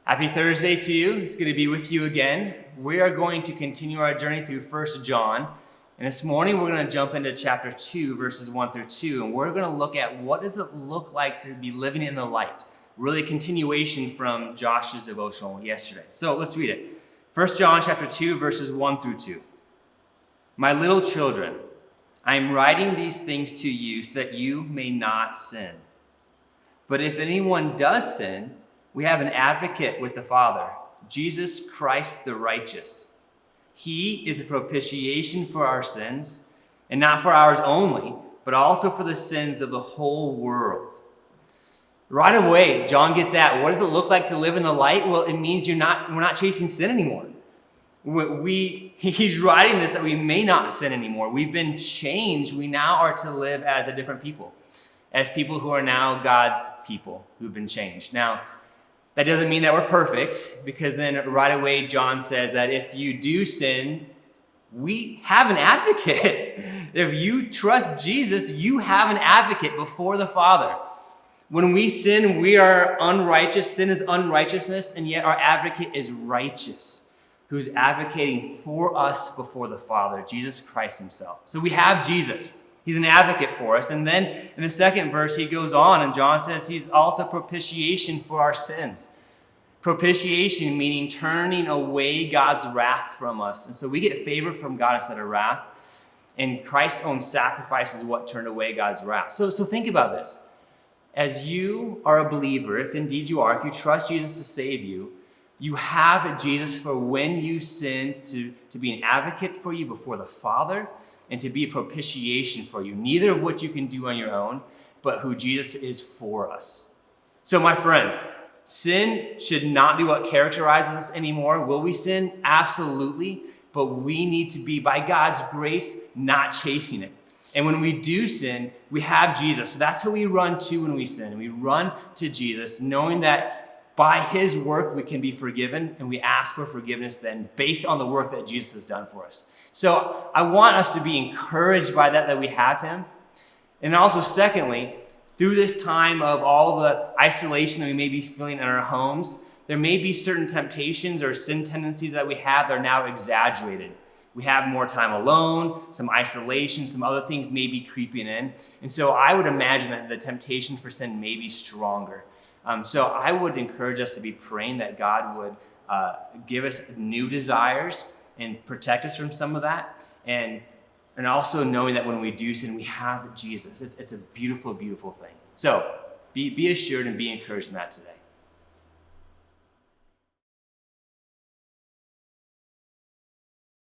Happy Thursday to you. It's good to be with you again. We are going to continue our journey through 1 John. And this morning we're going to jump into chapter 2, verses 1 through 2. And we're going to look at what does it look like to be living in the light. Really a continuation from Josh's devotional yesterday. So let's read it. 1 John chapter 2, verses 1 through 2. My little children, I am writing these things to you so that you may not sin. But if anyone does sin, we have an advocate with the Father, Jesus Christ the righteous. He is the propitiation for our sins, and not for ours only, but also for the sins of the whole world. Right away, John gets at, what does it look like to live in the light? Well, it means we're not chasing sin anymore. He's writing this that we may not sin anymore. We've been changed. We now are to live as a different people, as people who are now God's people who've been changed. Now, that doesn't mean that we're perfect, because then right away John says that if you do sin, we have an advocate. If you trust Jesus, you have an advocate before the Father. When we sin, we are unrighteous. Sin is unrighteousness, and yet our advocate is righteous, who's advocating for us before the Father, Jesus Christ himself. So we have Jesus. He's an advocate for us. And then in the second verse, he goes on and John says he's also propitiation for our sins. Propitiation meaning turning away God's wrath from us. And so we get favor from God instead of wrath. And Christ's own sacrifice is what turned away God's wrath. So think about this. As you are a believer, if indeed you are, if you trust Jesus to save you, you have Jesus for when you sin to be an advocate for you before the Father, and to be a propitiation for you, neither of which you can do on your own, but who Jesus is for us. So my friends, sin should not be what characterizes us anymore. Will we sin? Absolutely. But we need to be, by God's grace, not chasing it. And when we do sin, we have Jesus. So that's who we run to when we sin. We run to Jesus, knowing that by his work, we can be forgiven, and we ask for forgiveness then based on the work that Jesus has done for us. So I want us to be encouraged by that we have him. And also, secondly, through this time of all the isolation that we may be feeling in our homes, there may be certain temptations or sin tendencies that we have that are now exaggerated. We have more time alone, some isolation, some other things may be creeping in. And so I would imagine that the temptation for sin may be stronger. So I would encourage us to be praying that God would give us new desires and protect us from some of that. And also knowing that when we do sin, we have Jesus. It's a beautiful, beautiful thing. So be assured and be encouraged in that today.